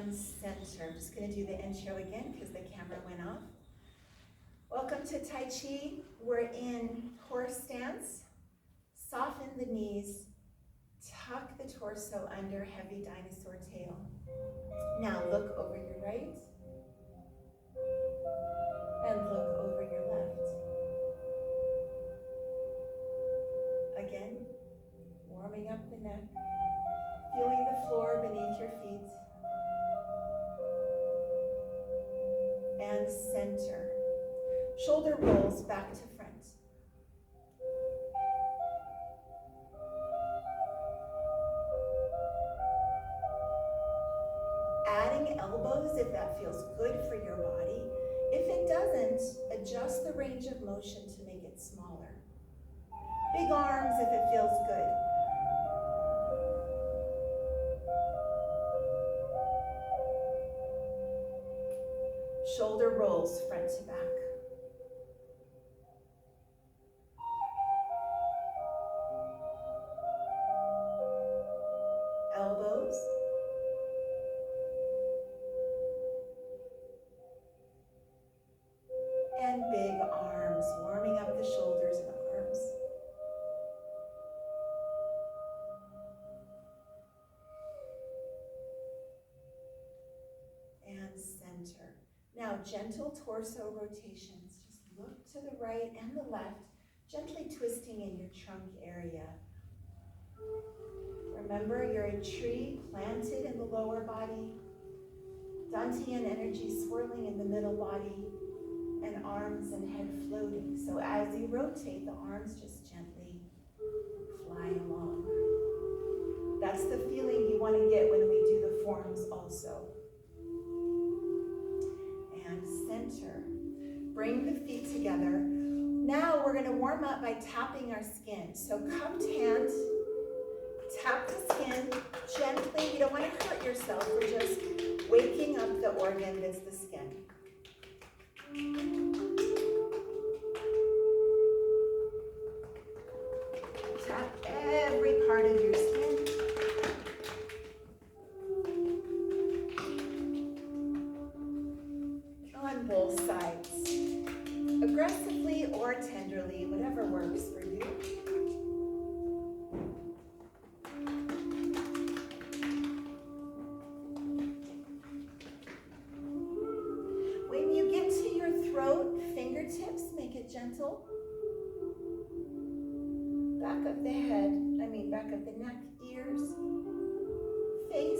and center. I'm just going to do the intro again because the camera went off. Welcome to Tai Chi. We're in horse stance. Soften the knees. Tuck the torso under heavy dinosaur tail. Now look over your right and look over your left. Again, warming up the neck, feeling the floor beneath your feet. And center. Shoulder rolls back to front. Adding elbows if that feels good for your body. If it doesn't, adjust the range of motion to make it smaller. Big arms if it feels good. Shoulder rolls front to back. Elbows. And big arms, warming up the shoulders and arms. And center. Now, gentle torso rotations. Just look to the right and the left, gently twisting in your trunk area. Remember, you're a tree planted in the lower body, Dantian energy swirling in the middle body, and arms and head floating. So as you rotate, the arms just gently fly along. That's the feeling you want to get when we do the forms also. And center. Bring the feet together. Now we're going to warm up by tapping our skin. So cupped hand, tap the skin gently. You don't want to hurt yourself. We're just waking up the organ that's the skin. Tap every part of your skin. On both sides. Aggressively or tenderly, whatever works for you. When you get to your throat, fingertips, make it gentle. Back of the head, back of the neck, ears, face.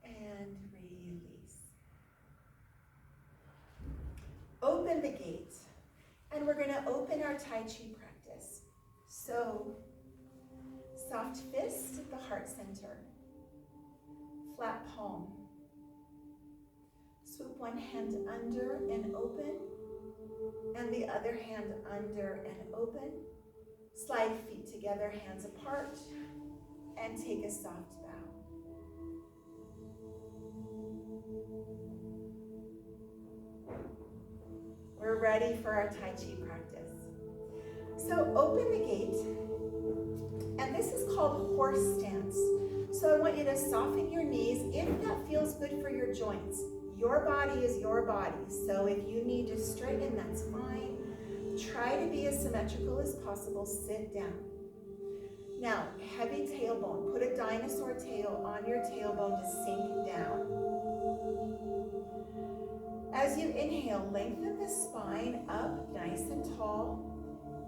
And release. Open the gate. And we're going to open our Tai Chi practice. So, soft fist at the heart center. Flat palm. Swoop one hand under and open, and the other hand under and open. Slide feet together, hands apart, and take a soft bow. We're ready for our Tai Chi practice. So open the gate, and this is called horse stance. So I want you to soften your knees if that feels good for your joints. Your body is your body, so if you need to straighten, that's fine. Try to be as symmetrical as possible. Sit down. Now, heavy tailbone. Put a dinosaur tail on your tailbone to sink down. As you inhale, lengthen the spine up nice and tall.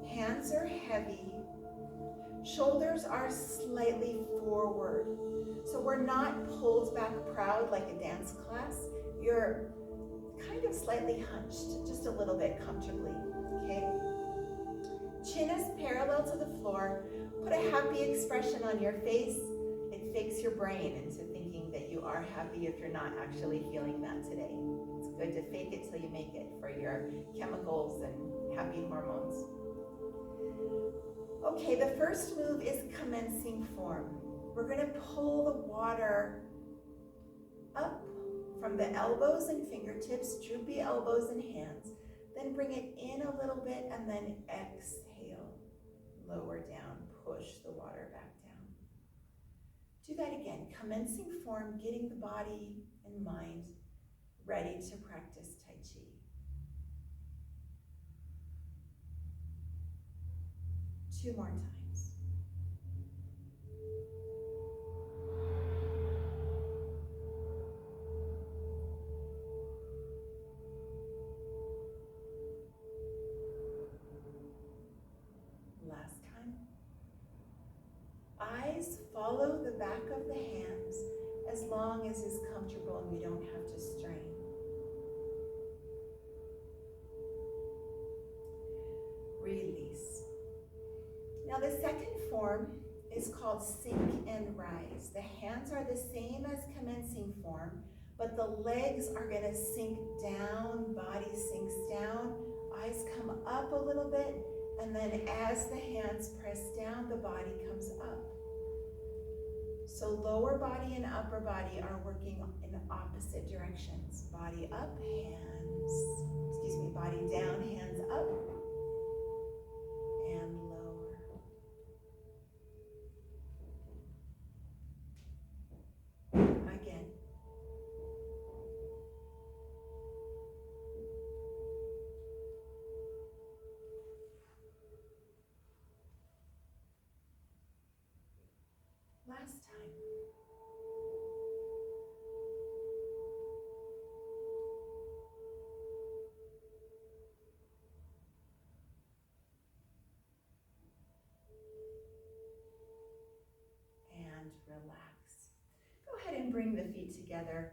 Hands are heavy. Shoulders are slightly forward. So we're not pulled back proud like a dance class. You're kind of slightly hunched, just a little bit comfortably, okay? Chin is parallel to the floor. Put a happy expression on your face. It fakes your brain into thinking that you are happy if you're not actually feeling that today. It's good to fake it till you make it for your chemicals and happy hormones. Okay, the first move is commencing form. We're going to pull the water up from the elbows and fingertips, droopy elbows and hands, Then bring it in a little bit and then exhale. Lower down, push the water back down. Do that again, commencing form, getting the body and mind ready to practice Tai Chi. Two more times. Last time. Eyes follow the back of the hands as long as is comfortable and you don't have to strain. Release. Now the second form is called sink and rise. The hands are the same as commencing form, but the legs are going to sink down, body sinks down, eyes come up a little bit, and then as the hands press down, the body comes up. So lower body and upper body are working in opposite directions. Body up, body down, hands up, and lower. Again. Last time. And relax. Go ahead and bring the feet together.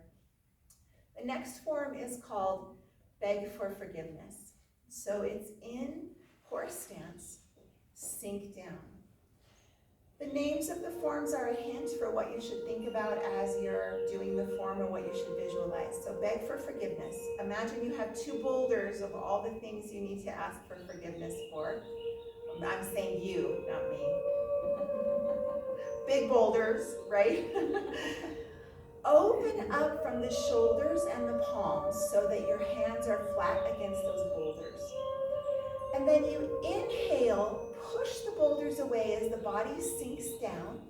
The next form is called beg for forgiveness. So it's in horse stance, sink down. The names of the forms are a hint for what you should think about as you're doing the form or what you should visualize. So beg for forgiveness. Imagine you have two boulders of all the things you need to ask for forgiveness for. I'm saying you, not me. Big boulders, right? Open up from the shoulders and the palms so that your hands are flat against those boulders. And then you inhale, push the boulders away as the body sinks down.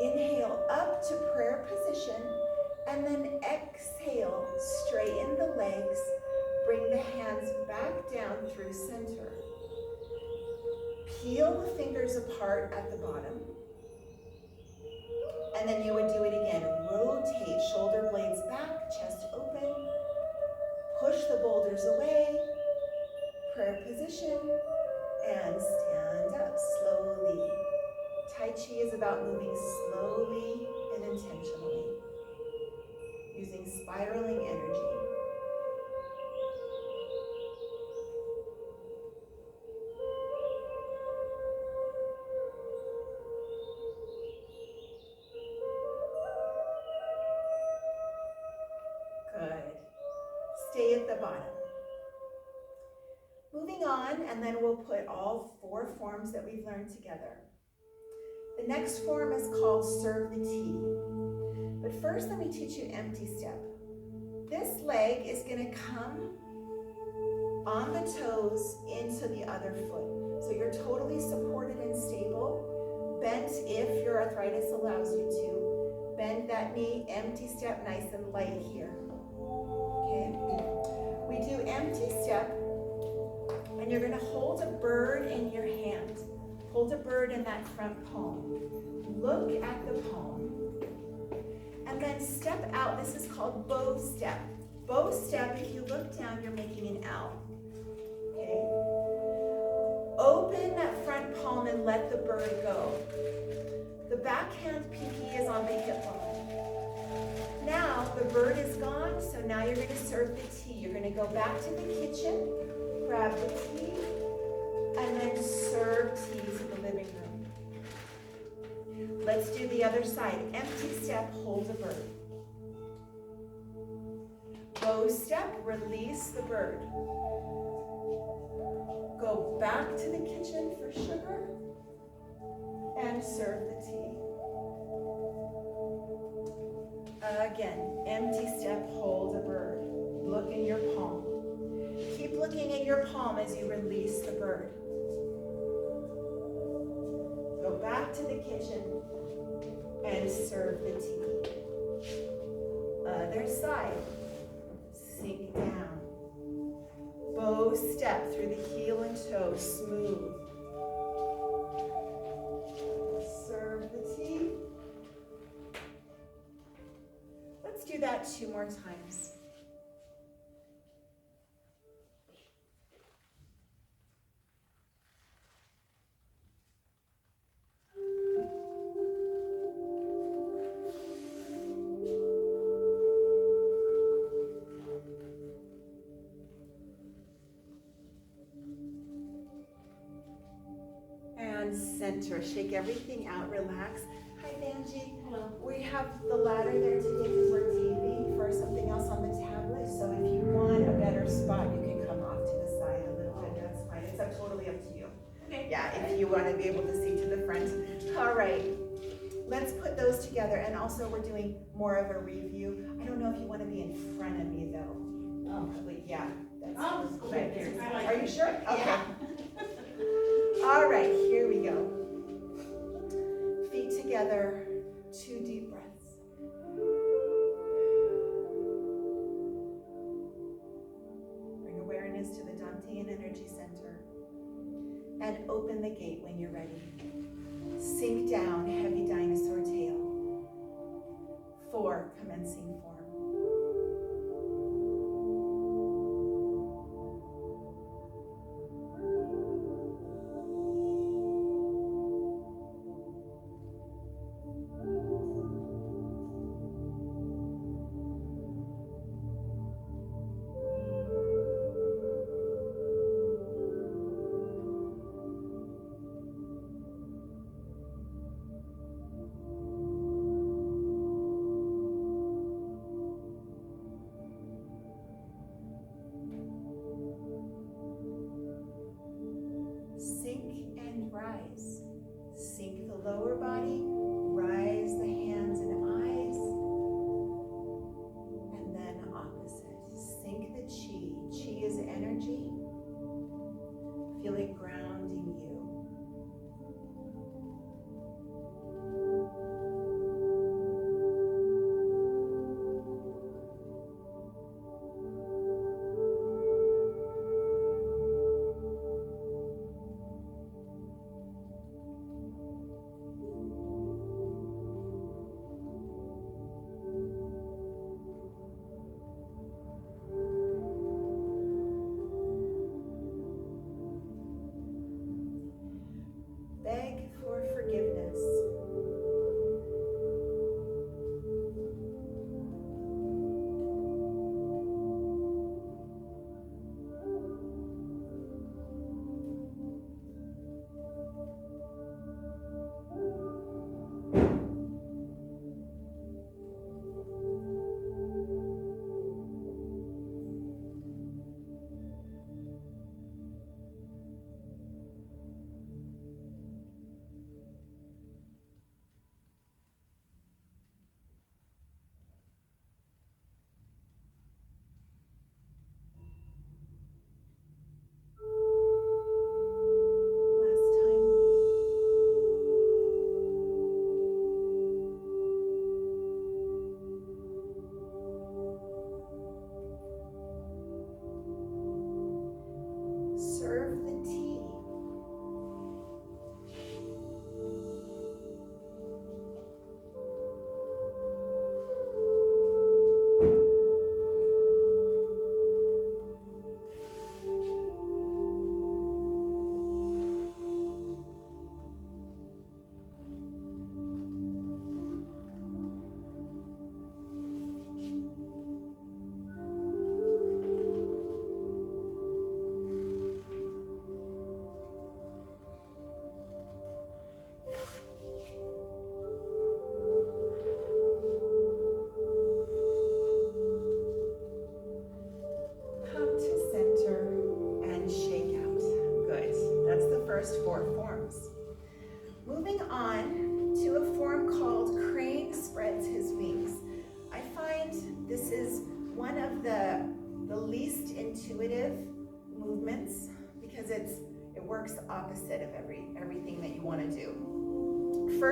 Inhale up to prayer position, and then exhale, straighten the legs, bring the hands back down through center. Peel the fingers apart at the bottom. And then you would do it again. Rotate, shoulder blades back, chest open. Push the boulders away. Prayer position. And stand up slowly. Tai Chi is about moving slowly and intentionally, using spiraling energy. Good. Stay at the bottom. Moving on, and then we'll put all four forms that we've learned together. The next form is called serve the tea. But first, let me teach you empty step. This leg is going to come on the toes into the other foot. So you're totally supported and stable. Bent if your arthritis allows you to. Bend that knee, empty step, nice and light here. Okay? We do empty step. And you're going to hold a bird in your hand. Hold a bird in that front palm. Look at the palm. And then step out. This is called bow step. Bow step, if you look down, you're making an L. Okay? Open that front palm and let the bird go. The backhand pinky is on the hip bone. Now, the bird is gone, so now you're going to serve the tea. You're going to go back to the kitchen. Grab the tea, and then serve tea to the living room. Let's do the other side. Empty step, hold a bird. Bow step, release the bird. Go back to the kitchen for sugar, and serve the tea. Again, empty step, hold a bird. Look in your palm. looking at your palm as you release the bird. Go back to the kitchen and serve the tea. Other side. Sink down. Bow step through the heel and toe, smooth. Serve the tea. Let's do that 2 more times. Center. Shake everything out. Relax. Hi, Benji. Hello. We have the ladder there today because we're taping for something else on the tablet. So if you want a better spot, you can come off to the side a little bit. That's fine. It's totally up to you. Okay. Yeah, if you want to be able to see to the front. All right. Let's put those together. And also, we're doing more of a review. I don't know if you want to be in front of me, though. Oh. Probably, yeah. That's I'll just go back there. I like Are you it. sure? Okay. Yeah. All right, here we go. Feet together, 2 deep breaths. Bring awareness to the Dantean energy center and open the gate when you're ready. Sink down, heavy dinosaur tail. 4, commencing form.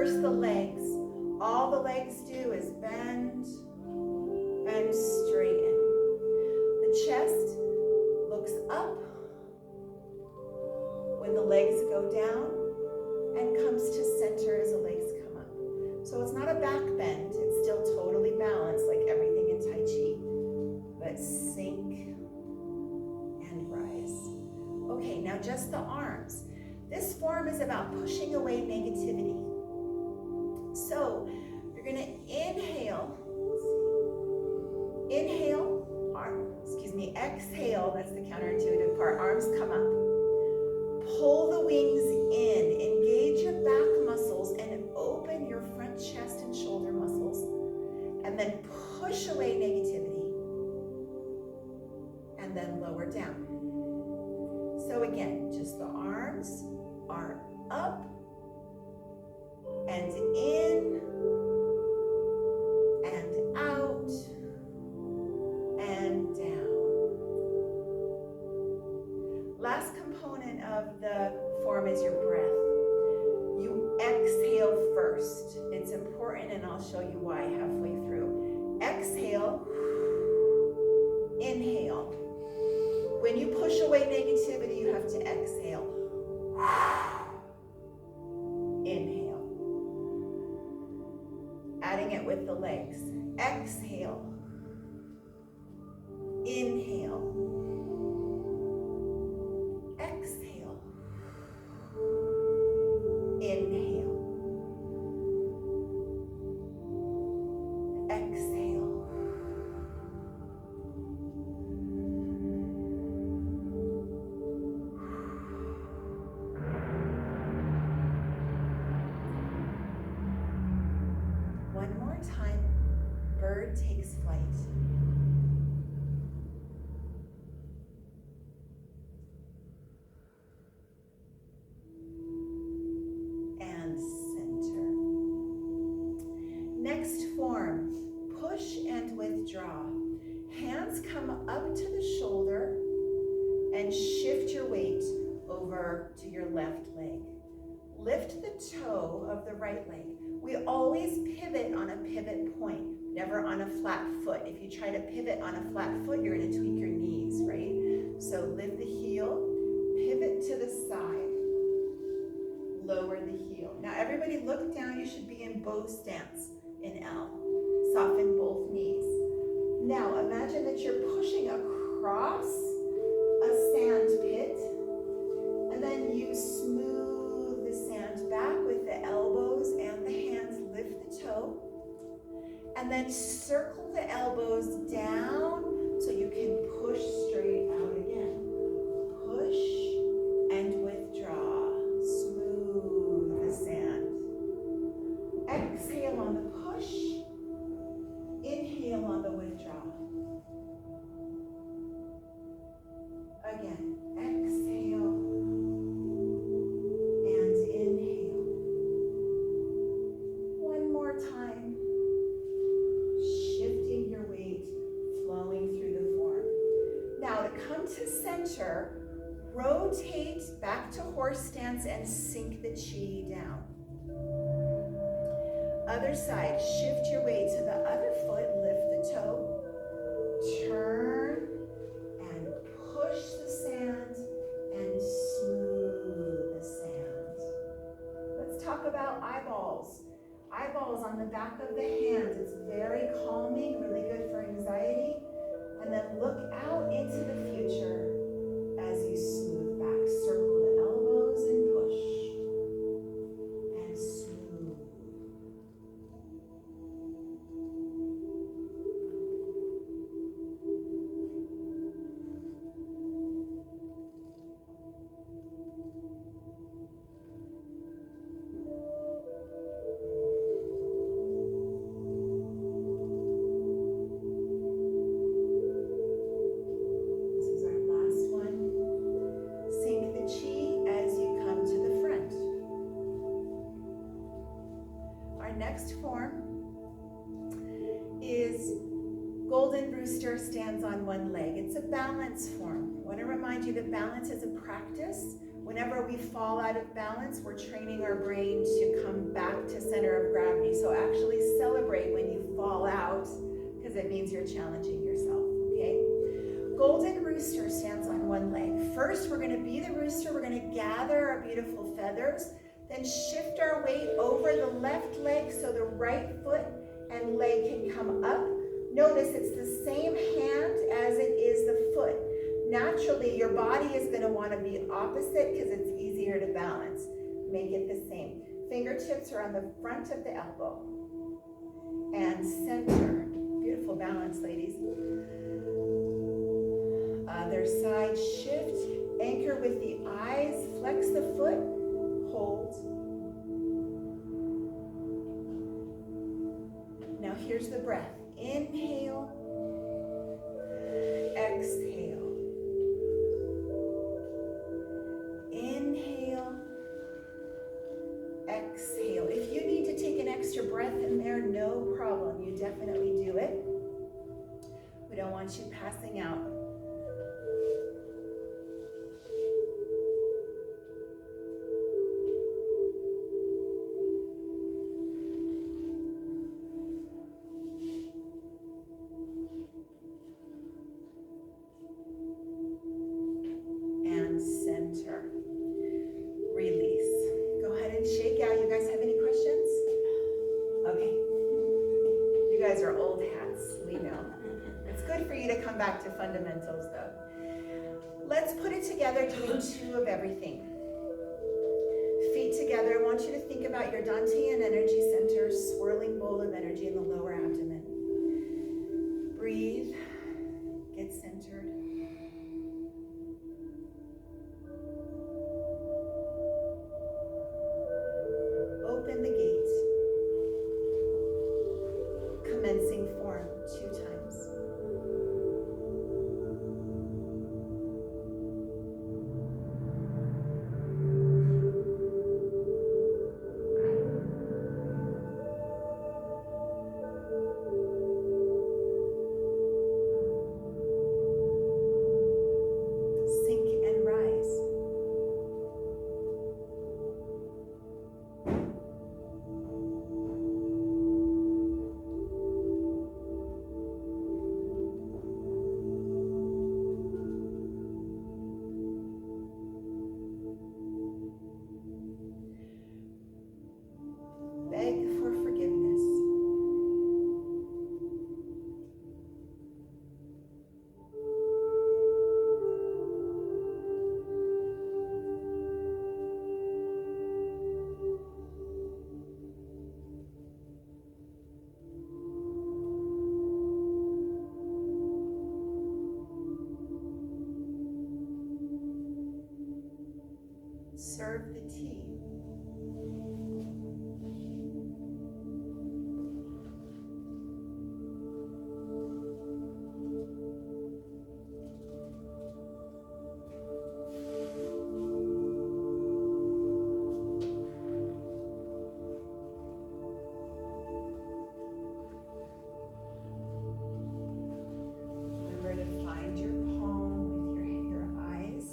First, the legs. All the legs do is bend and straighten. The chest looks up when the legs go down and comes to center as the legs come up. So it's not a back bend, it's still totally balanced like everything in Tai Chi, but sink and rise. Okay, now just the arms. This form is about pushing away negativity. So you're gonna inhale, exhale, that's the counterintuitive part, arms come up. Pull the wings in, engage your back muscles and open your front chest and shoulder muscles. And then push away negativity. And then lower down. So again, just the arms are up and in and out and down. Last component of the form is your breath. You exhale first. It's important, and I'll show you why halfway through. Exhale, inhale. When you push away negativity, you have to exhale. Inhale. Adding it with the legs. Exhale. Inhale. Exhale. Inhale. Exhale. One more time, bird takes flight. And center. Next form, push and withdraw. Hands come up to the shoulder and shift your weight over to your left leg. Lift the toe of the right leg. We always pivot on a pivot point, never on a flat foot. If you try to pivot on a flat foot, you're going to tweak your knees, right? So lift the heel, pivot to the side, lower the heel. Now everybody look down, you should be in bow stance in L. Soften both knees. Now imagine that you're pushing across a sand pit, and then you smooth the sand back with the elbows and the hands, lift the toe, and then circle the elbows down so you can push straight out again. Push and withdraw, smooth the sand. Exhale on the push, inhale on the withdraw. Again, exhale and inhale. One more time, shifting your weight, flowing through the form. Now to come to center, rotate back to horse stance and sink the chi down. Other side, shift your weight to the other foot, lift the toe, turn and push the sand and smooth the sand. Let's talk about eyeballs. Eyeballs on the back of the hands. It's very calming, really good for anxiety. And then look out into the future as you smooth back. Circle the elbows and push. And smooth. Next form is Golden Rooster stands on one leg. It's a balance form. I want to remind you that balance is a practice. Whenever we fall out of balance, we're training our brain to come back to center of gravity. So actually celebrate when you fall out, because it means you're challenging yourself, okay? Golden rooster stands on one leg. First, we're going to be the rooster. We're going to gather our beautiful feathers, then shift our weight over the left leg so the right foot and leg can come up. Notice it's the same hand as it is the foot. Naturally, your body is going to want to be opposite because it's easier to balance. Make it the same. Fingertips are on the front of the elbow. And center. Beautiful balance, ladies. Other side, shift. Anchor with the eyes. Flex the foot. Hold. Now here's the breath. Inhale. Exhale. Inhale, exhale. If you need to take an extra breath in there, no problem. You definitely do it. We don't want you passing out. And center. Release. Go ahead and shake out. You guys have any questions? Okay. You guys are old hats, we know. It's good for you to come back to fundamentals though. Let's put it together doing two of everything. Feet together. I want you to think about your Dantian energy center, swirling bowl of energy in the lower abdomen. Breathe. Get centered. Open the gate. Commencing form 2 times. Sink and rise. Beg for forgiveness. Serve the tea. Remember to find your palm with your eyes.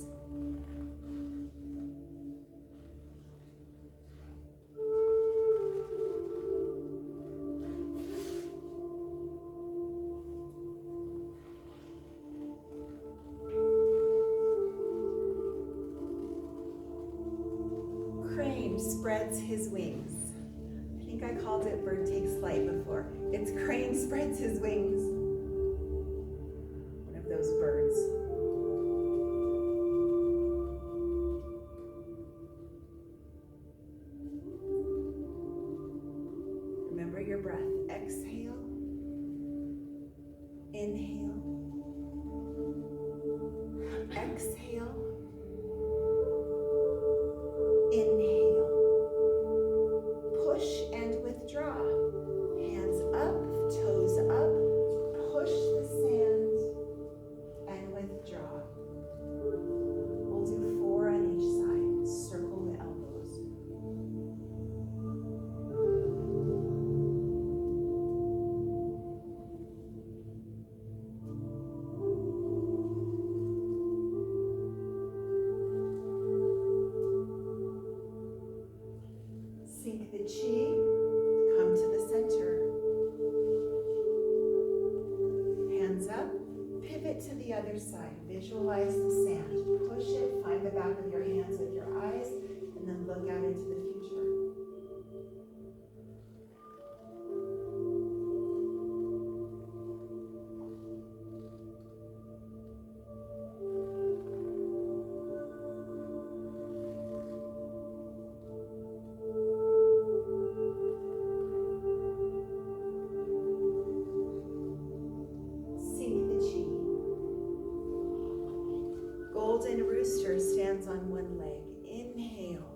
Crane spreads his wings. I think I called it bird takes flight before. It's crane spreads his wings. One of those birds. Remember your breath. Exhale. Inhale. Exhale. Inhale. Push and withdraw. Hands up, toes up. Push the sand and withdraw. We'll do 4 on each side. Circle the elbows. other side. Visualize the sand. Push it, find the back of your hands with your eyes, and then look out into the future. Golden rooster stands on one leg. Inhale.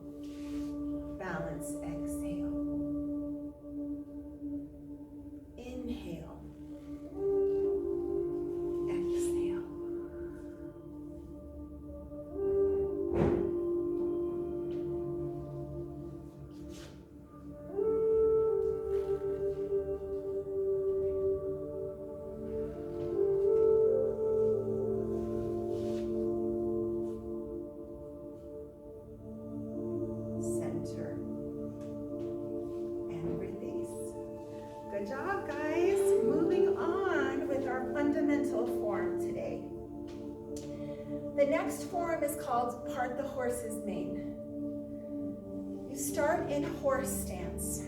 Balance. Exhale. Inhale. Exhale. Center and release. Good job, guys. Moving on with our fundamental form today. The next form is called part the horse's mane. You start in horse stance.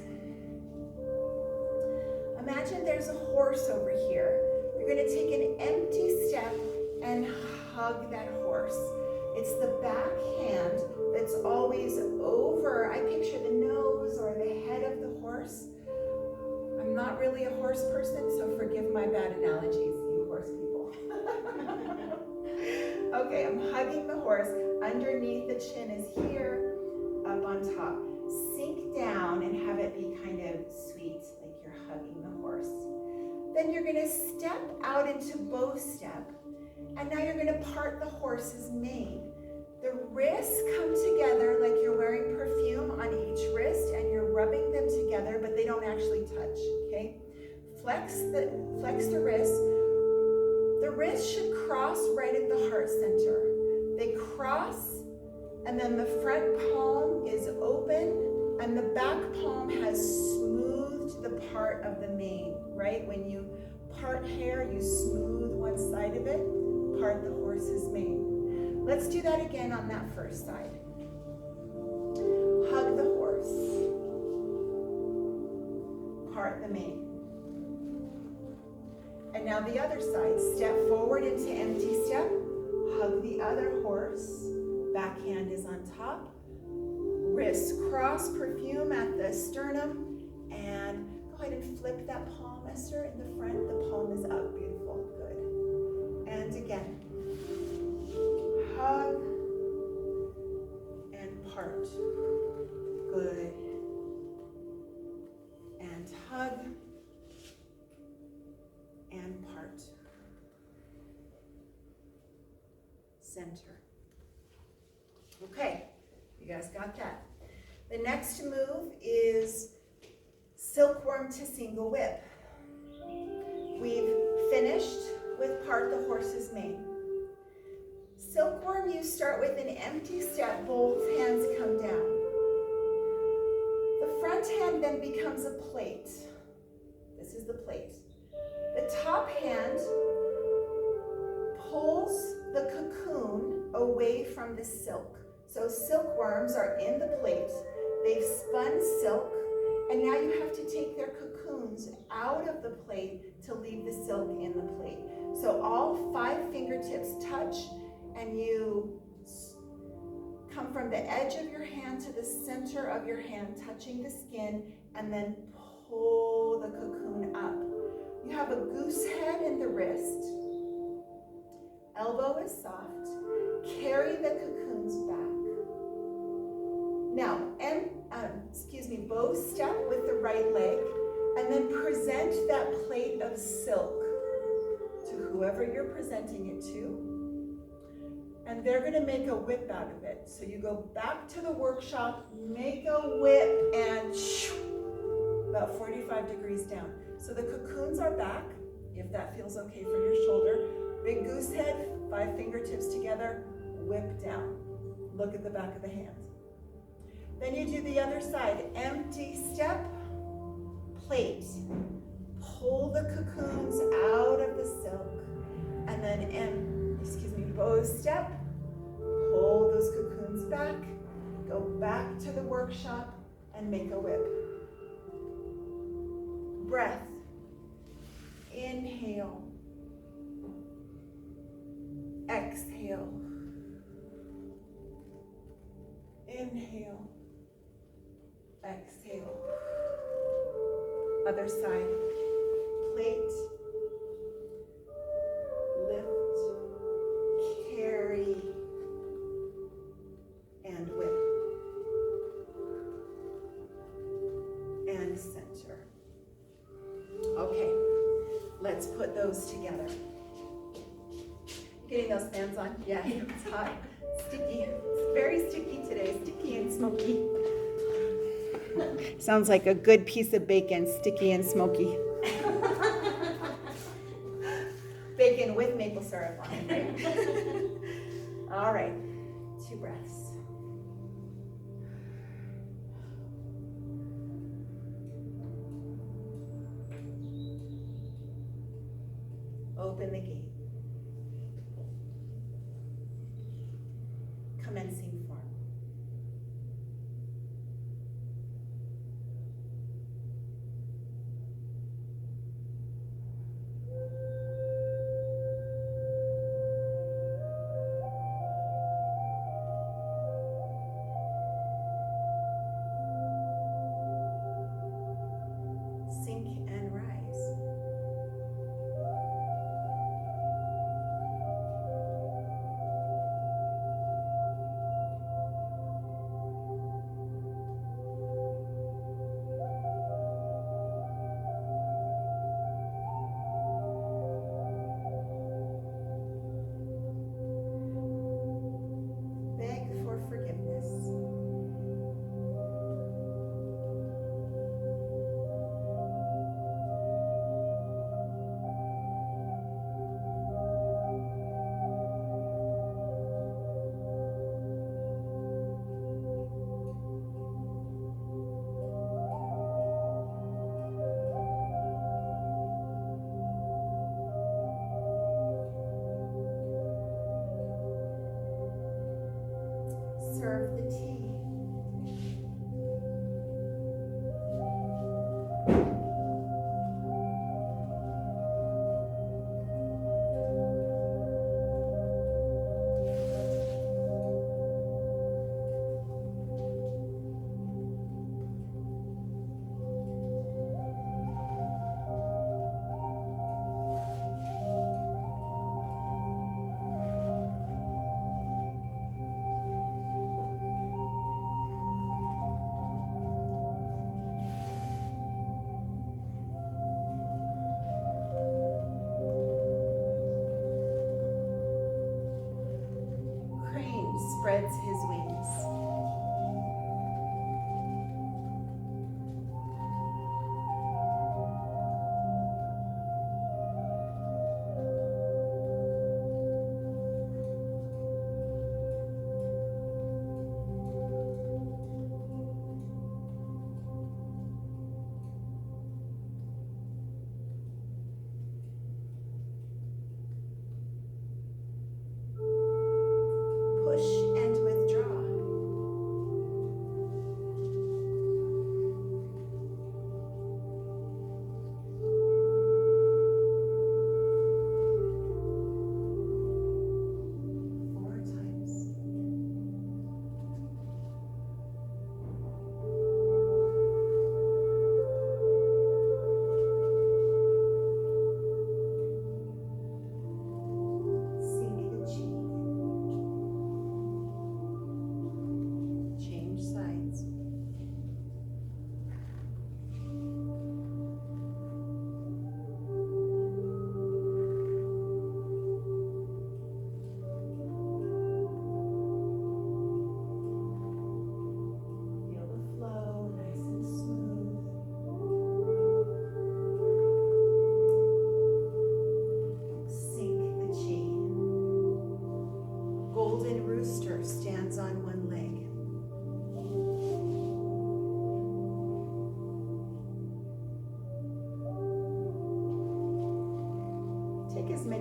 Imagine there's a horse over here. You're going to take an empty step and hug that horse. It's the back hand that's always over. I picture the nose or the head of the horse. I'm not really a horse person, so forgive my bad analogies, you horse people. Okay, I'm hugging the horse. Underneath the chin is here, up on top. Sink down and have it be kind of sweet, like you're hugging the horse. Then you're going to step out into bow step, and now you're going to part the horse's mane. The wrists come together like you're wearing perfume on each wrist, and you're rubbing them together, but they don't actually touch, okay? Flex the wrist. The wrist should cross right at the heart center. They cross, and then the front palm is open, and the back palm has smoothed the part of the mane, right? When you part hair, you smooth one side of it, part the horse's mane. Let's do that again on that first side. Hug the horse. Part the mane. And now the other side. Step forward into empty step. Hug the other horse. Back hand is on top. Wrists cross, perfume at the sternum. And go ahead and flip that palm, Esther, in the front. The palm is up. Beautiful. Good. And again. Hug and part. Good. And hug and part. Center. Okay, you guys got that. The next move is silkworm to single whip. We've finished with part the horse's mane. Silkworm, you start with an empty step, both hands come down. The front hand then becomes a plate. This is the plate. The top hand pulls the cocoon away from the silk. So silkworms are in the plate. They've spun silk, and now you have to take their cocoons out of the plate to leave the silk in the plate. So all 5 fingertips touch, and you come from the edge of your hand to the center of your hand, touching the skin, and then pull the cocoon up. You have a goose head in the wrist. Elbow is soft. Carry the cocoons back. Now, bow step with the right leg, and then present that plate of silk to whoever you're presenting it to. And they're going to make a whip out of it. So you go back to the workshop, make a whip, and about 45 degrees down. So the cocoons are back, if that feels okay for your shoulder. Big goose head, 5 fingertips together, whip down. Look at the back of the hand. Then you do the other side. Empty step, plate. Pull the cocoons out of the silk, and then bow step. Pull those cocoons back. Go back to the workshop and make a whip. Breath. Inhale. Exhale. Inhale. Exhale. Other side. Plate. Lift. Carry. And whip. And center. Okay, let's put those together. Getting those fans on? Yeah, it's hot. Sticky. It's very sticky today. Sticky and smoky. Sounds like a good piece of bacon, sticky and smoky. Bacon with maple syrup on it, right? All right, 2 breaths. Open the gate. Commencing form. Sink and rise. Beg for forgiveness. Serve the tea.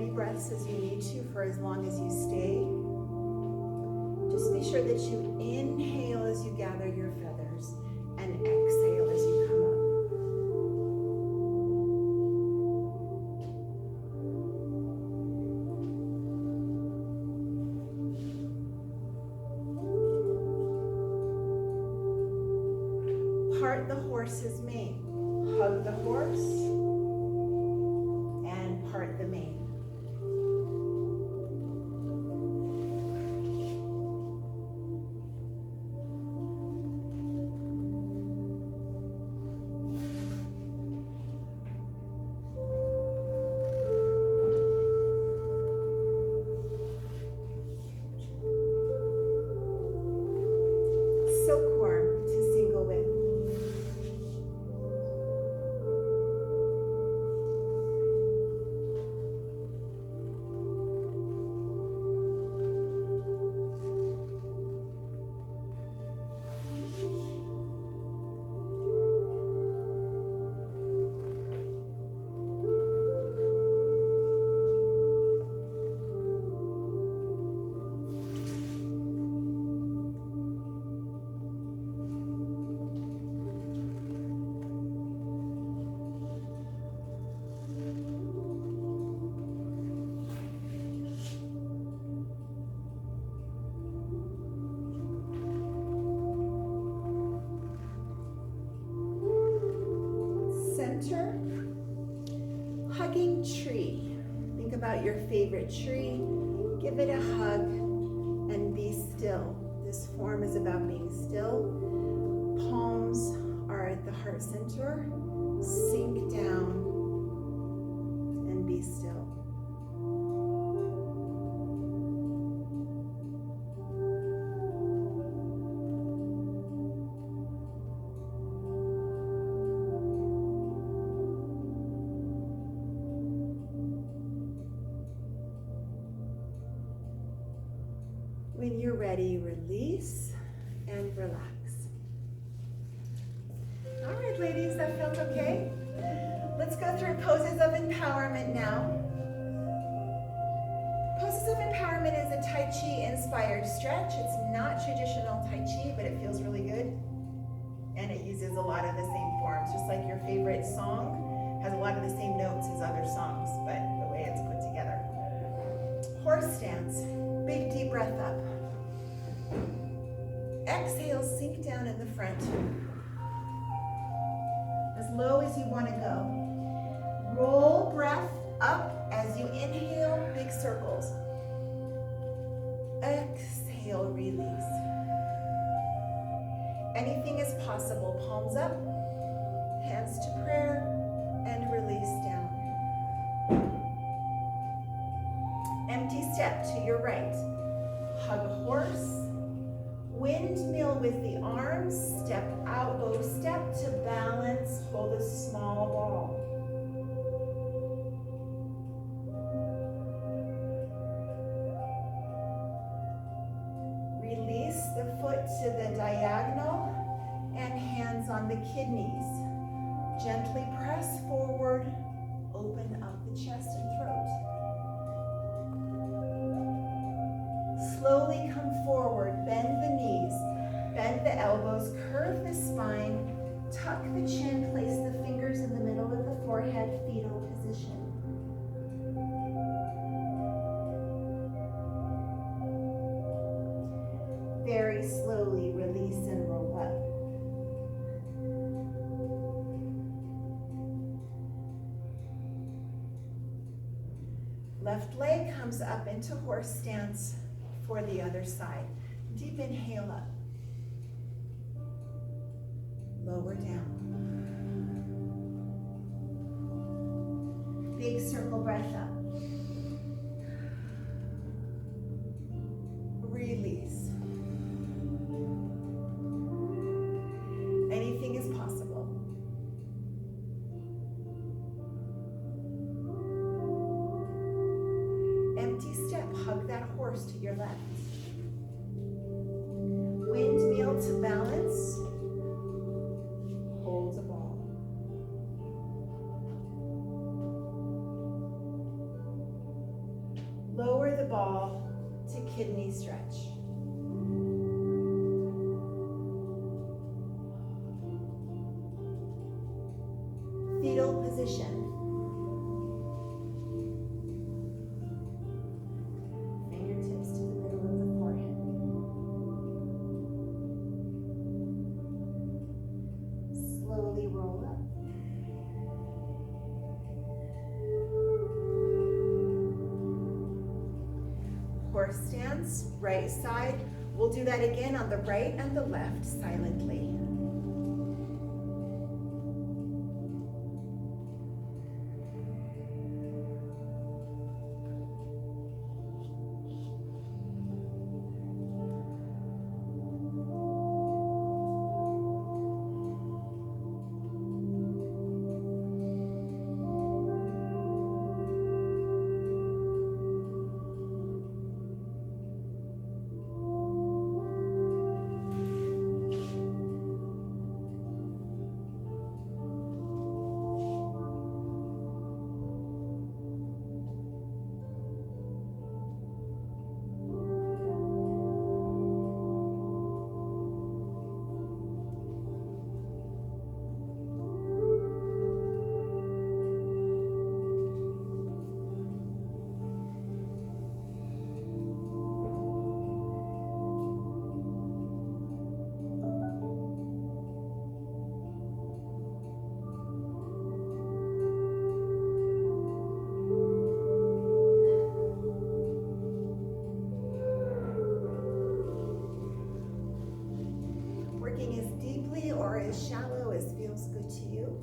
many breaths as you need to for as long as you stay. Just be sure that you inhale as you gather your feathers and exhale as you come up. Part the horse's mane. Hug the horse and part the mane. Silkworm to single with. Center, hugging tree. Think about your favorite tree, give it a hug, and be still. This form is about being still. Palms are at the heart center. Sink down and be still. When you're ready, release and relax. All right, ladies, that felt okay? Let's go through poses of empowerment now. Poses of empowerment is a Tai Chi inspired stretch. It's not traditional Tai Chi, but it feels really good. And it uses a lot of the same forms, just like your favorite song has a lot of the same notes as other songs, but the way it's put together. Horse stance. Big deep breath up. Exhale, sink down in the front. As low as you want to go. Roll breath up as you inhale, big circles. Exhale, release. Anything is possible. Palms up, hands to prayer, and release down. Empty step to your right. Hug a horse. Windmill with the arms. Step out, bow step to balance. Hold a small ball. Release the foot to the diagonal and hands on the kidneys. Gently press forward. Open up the chest and throat. Slowly come forward, bend the knees, bend the elbows, curve the spine, tuck the chin, place the fingers in the middle of the forehead, fetal position. Very slowly release and roll up. Left leg comes up into horse stance for the other side. Deep inhale up. Lower down. Big circle breath up. Release. Anything is possible. Empty step, hug that horse to your left. Windmill to balance. Hold a ball. Lower the ball to kidney stretch. Fetal position. Fingertips to the middle of the forehead. Slowly roll up. Horse stance, right side. We'll do that again on the right and the left silently. Working as deeply or as shallow as feels good to you.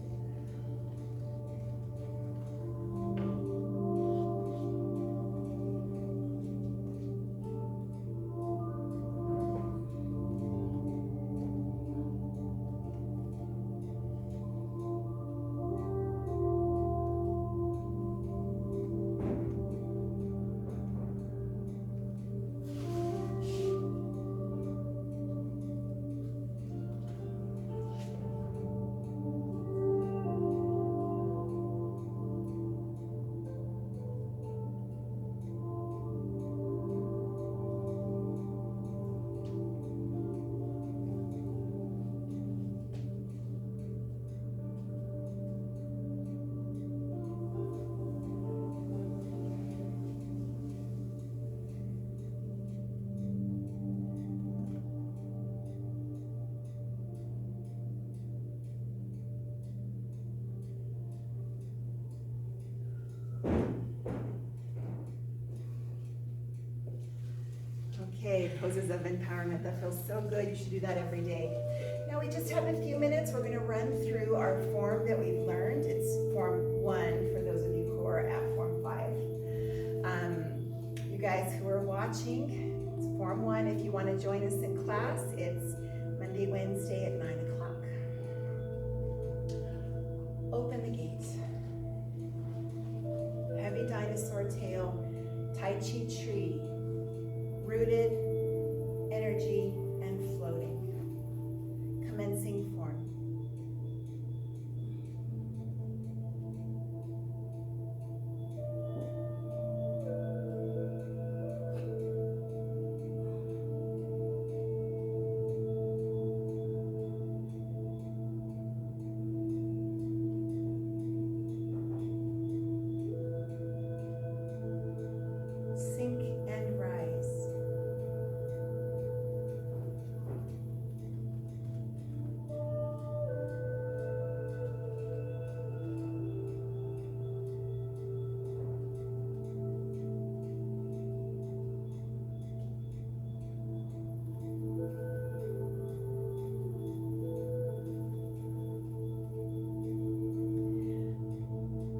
Okay, poses of empowerment. That feels so good. You should do that every day. Now we just have a few minutes. We're going to run through our form that we've learned. It's Form 1 for those of you who are at Form 5. You guys who are watching, it's Form 1. If you want to join us in class, it's Monday, Wednesday at 9 o'clock. Open the gate. Heavy dinosaur tail, Tai Chi tree. Rooted, energy, and floating. Commencing form. Sink and rise.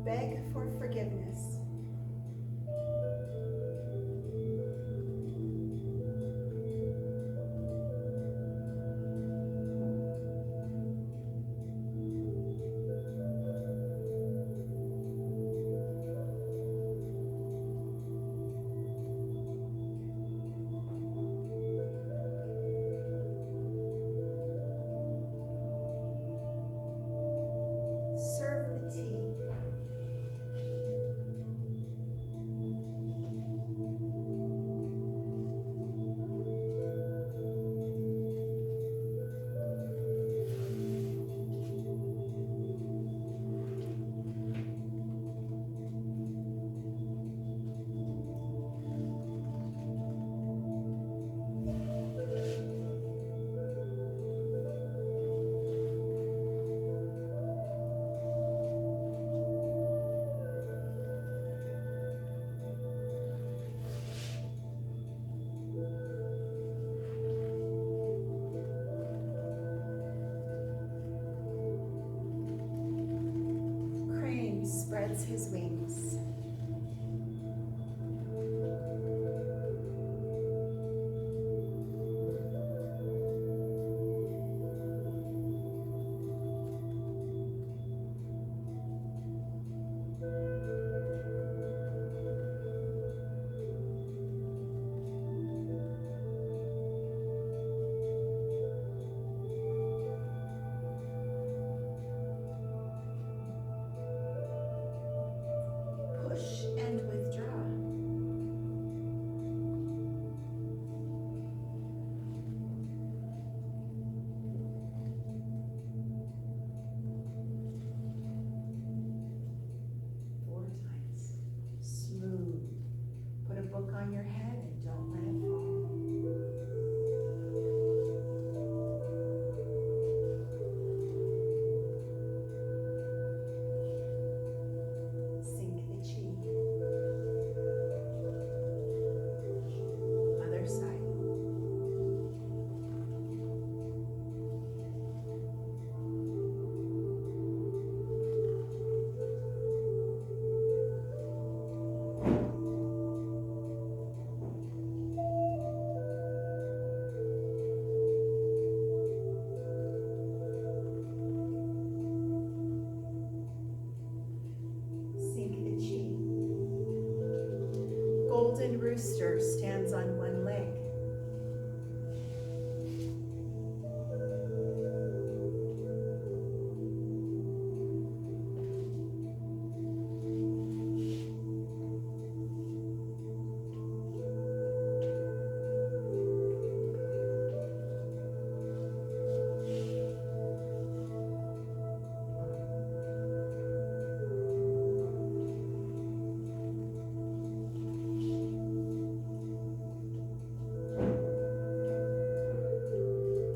Beg for forgiveness. Serve the tea. spreads his wings. Push and withdraw. Four times. Smooth. Put a book on your head and don't let it fall. Sink the chi. Other side. Sink the chi. Golden rooster stands on one leg.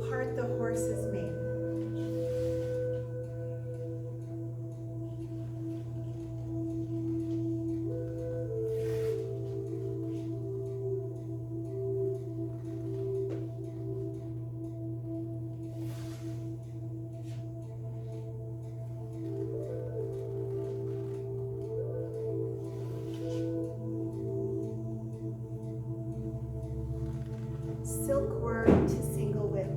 Part the horse's mane. Silkworm to single whip.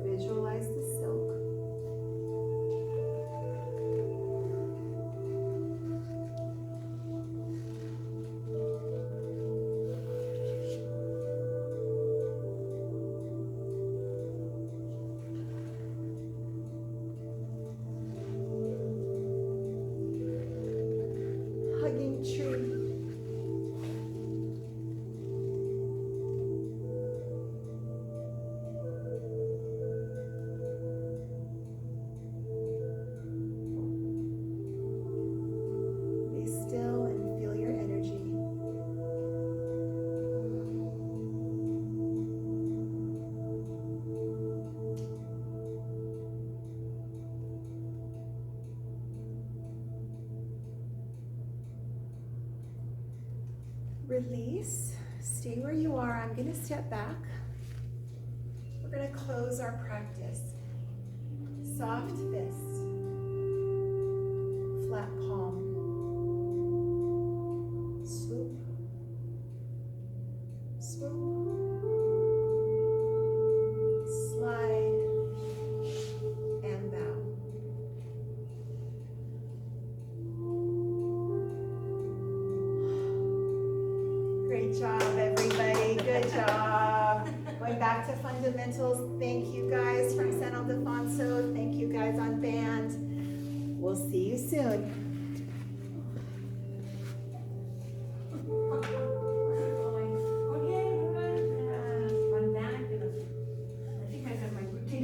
Visualize the silk. Hugging tree. Be still and feel your energy. Release. Stay where you are. I'm going to step back. We're going to close our practice. Soft fist. Flat palm. Swoop. Swoop. Slide. And bow. Great job, everybody. Good job. Going back to fundamentals. Thank you guys from San Ildefonso. Thank you guys on band. We'll see you soon.